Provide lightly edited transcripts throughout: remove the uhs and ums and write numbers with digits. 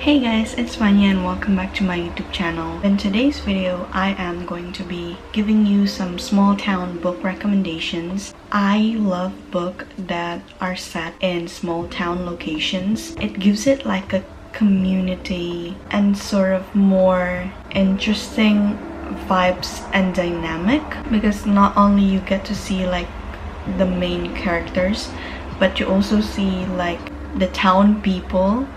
Hey guys, it's Vanya and welcome back to my YouTube channel. In today's video, I am going to be giving you some small town book recommendations. I love books that are set in small town locations. It gives it like a community and sort of more interesting vibes and dynamic, because not only you get to see like the main characters, but you also see like the town people.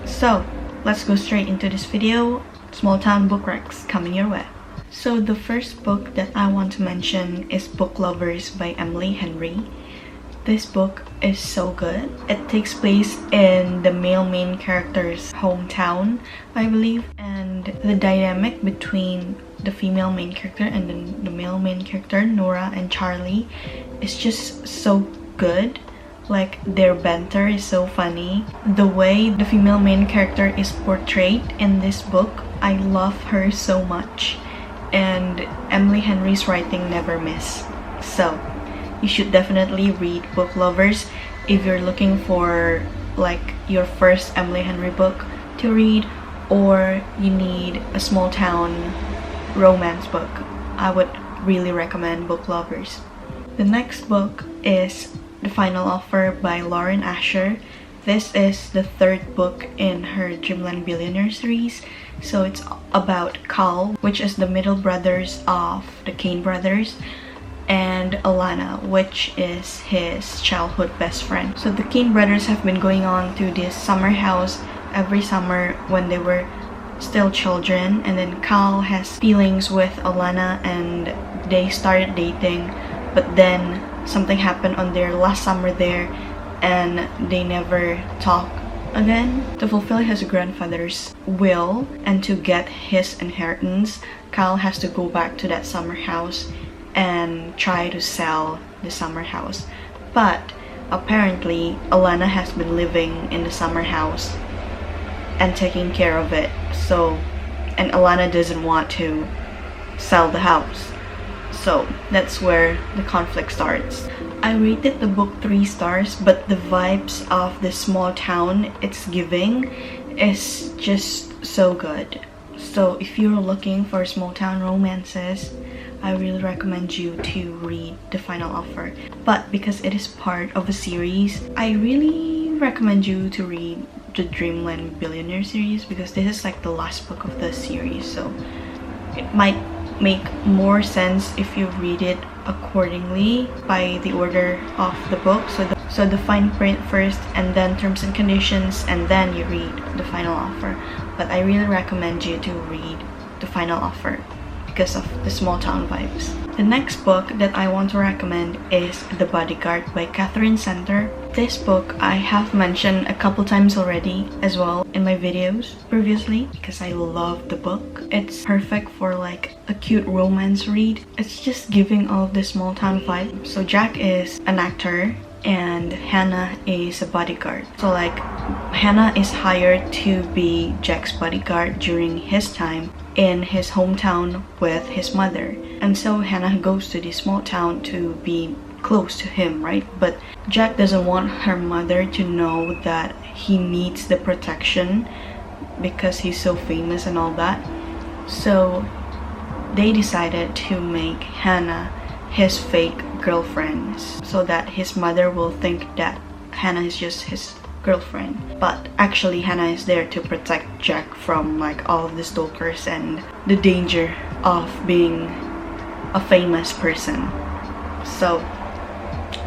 So let's go straight into this video. Small town book recs coming your way. So the first book that I want to mention is Book Lovers by Emily Henry. This book is so good. It takes place in the male main character's hometown, I believe, and the dynamic between the female main character and the male main character, Nora and Charlie, is just so good. Like, their banter is so funny. The way the female main character is portrayed in this book, I love her so much. And Emily Henry's writing never miss. So you should definitely read Book Lovers if you're looking for like your first Emily Henry book to read, or you need a small town romance book. I would really recommend Book Lovers. The next book is The Final Offer by Lauren Asher. This is the third book in her Dreamland Billionaire series. So it's about Cal, which is the middle brothers of the Kane brothers, and Alana, which is his childhood best friend. So the Kane brothers have been going on to this summer house every summer when they were still children, and then Cal has feelings with Alana and they started dating, but then something happened on their last summer there and they never talk again. To fulfill his grandfather's will and to get his inheritance, Kyle has to go back to that summer house and try to sell the summer house. But apparently Alana has been living in the summer house and taking care of it. And Alana doesn't want to sell the house. So that's where the conflict starts. I rated the book 3 stars, but the vibes of the small town it's giving is just so good. So if you're looking for small town romances, I really recommend you to read The Final Offer. But because it is part of a series, I really recommend you to read the Dreamland Billionaire series, because this is like the last book of the series. So it might make more sense if you read it accordingly by the order of the book. So the fine print first, and then terms and conditions, and then you read The Final Offer. But I really recommend you to read The Final Offer because of the small town vibes. The next book that I want to recommend is The Bodyguard by Catherine Center. This book I have mentioned a couple times already as well in my videos previously, because I love the book. It's perfect for like a cute romance read. It's just giving all of the small town vibe. So Jack is an actor and Hannah is a bodyguard. So like Hannah is hired to be Jack's bodyguard during his time in his hometown with his mother. And so Hannah goes to this small town to be close to him, right? But Jack doesn't want her mother to know that he needs the protection because he's so famous and all that. So they decided to make Hannah his fake girlfriend, so that his mother will think that Hannah is just his girlfriend. But actually Hannah is there to protect Jack from like all of the stalkers and the danger of being a famous person. So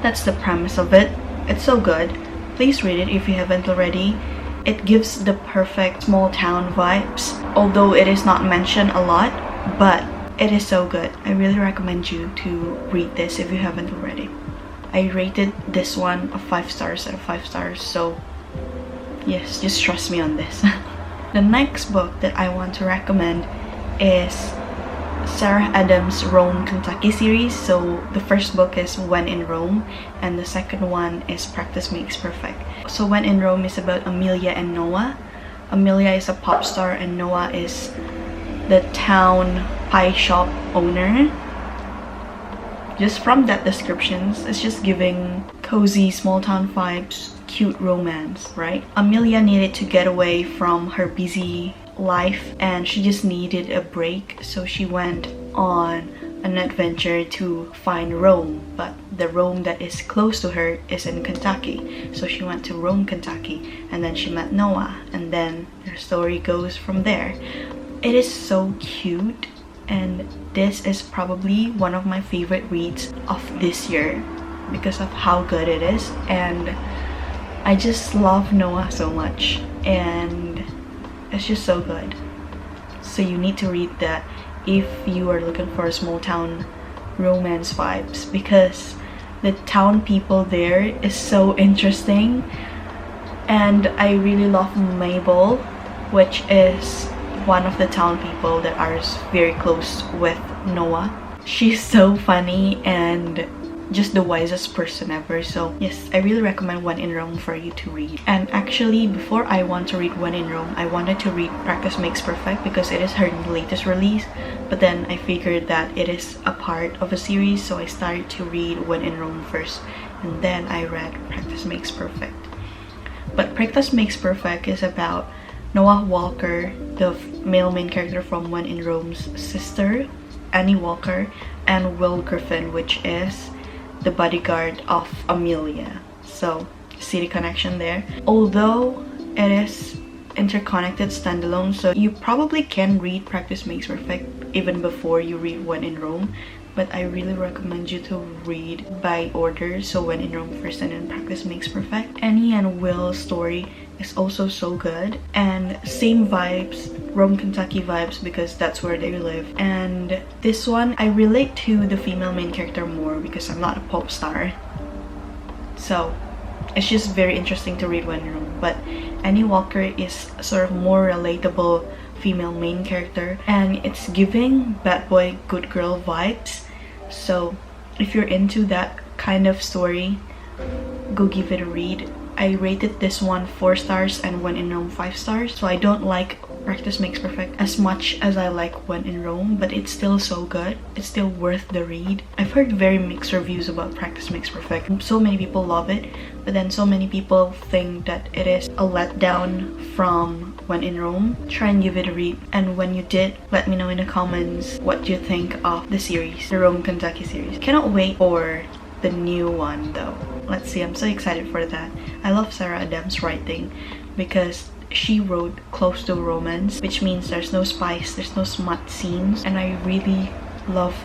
that's the premise of it. It's so good. Please read it if you haven't already. It gives the perfect small town vibes, although it is not mentioned a lot, but it is so good. I really recommend you to read this if you haven't already. I rated this one a 5 stars out of 5 stars, so yes, just trust me on this. The next book that I want to recommend is Sarah Adams' Rome, Kentucky series. So the first book is When in Rome, and the second one is Practice Makes Perfect. So When in Rome is about Amelia and Noah. Amelia is a pop star and Noah is the town pie shop owner. Just from that descriptions, it's just giving cozy small town vibes cute romance, right? Amelia needed to get away from her busy life and she just needed a break, so she went on an adventure to find Rome, but the Rome that is close to her is in Kentucky. So she went to Rome, Kentucky, and then she met Noah, and then her story goes from there. It is so cute, and this is probably one of my favorite reads of this year because of how good it is, and I just love Noah so much, and it's just so good. So you need to read that if you are looking for small town romance vibes, because the town people there is so interesting, and I really love Mabel, which is one of the town people that are very close with Noah. She's so funny and just the wisest person ever. So yes, I really recommend When in Rome for you to read. And actually, before I want to read When in Rome, I wanted to read Practice Makes Perfect because it is her latest release, but then I figured that it is a part of a series, so I started to read When in Rome first, and then I read Practice Makes Perfect. But Practice Makes Perfect is about Noah Walker, the male main character from When in Rome's sister, Annie Walker, and Will Griffin, which is the bodyguard of Amelia. So see the connection there. Although it is interconnected standalone, so you probably can read Practice Makes Perfect even before you read When in Rome, but I really recommend you to read by order, so When in Rome first and then Practice Makes Perfect. Annie and Will's story is also so good, and same vibes, Rome, Kentucky vibes, because that's where they live. And this one, I relate to the female main character more because I'm not a pop star, so it's just very interesting to read When in Rome. But Annie Walker is sort of more relatable female main character, and it's giving bad boy good girl vibes. So if you're into that kind of story, go give it a read. I rated this one 4 stars and When in Rome 5 stars. So I don't like Practice Makes Perfect as much as I like When in Rome, but it's still so good. It's still worth the read. I've heard very mixed reviews about Practice Makes Perfect. So many people love it, but then so many people think that it is a letdown from When in Rome. Try and give it a read, and when you did, let me know in the comments what you think of the series, the Rome, Kentucky series. Cannot wait for the new one though. Let's see, I'm so excited for that. I love Sarah Adams' writing because she wrote close to romance, which means there's no spice, there's no smut scenes, and I really love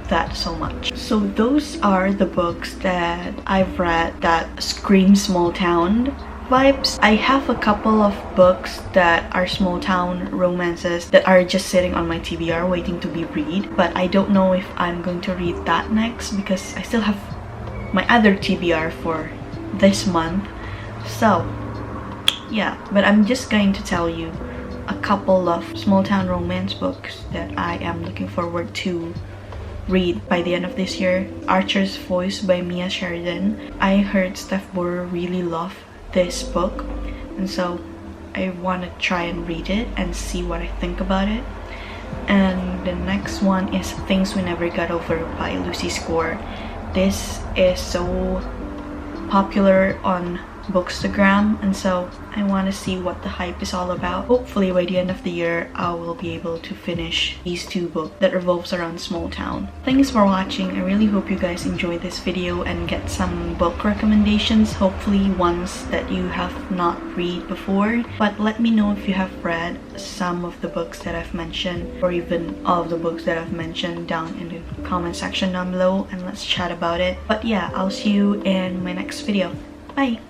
that so much. So those are the books that I've read that scream small town vibes. I have a couple of books that are small town romances that are just sitting on my TBR waiting to be read, but I don't know if I'm going to read that next because I still have my other TBR for this month. So yeah, but I'm just going to tell you a couple of small town romance books that I am looking forward to read by the end of this year. Archer's Voice by Mia Sheridan. I heard Steph Borer really loved this book, and so I want to try and read it and see what I think about it. And the next one is Things We Never Got Over by Lucy Score. This is so popular on Bookstagram, and so I want to see what the hype is all about. Hopefully by the end of the year I will be able to finish these 2 books that revolves around small town. Thanks for watching. I really hope you guys enjoyed this video and get some book recommendations, hopefully ones that you have not read before. But let me know if you have read some of the books that I've mentioned, or even all of the books that I've mentioned, down in the comment section down below, and let's chat about it. But yeah, I'll see you in my next video. Bye!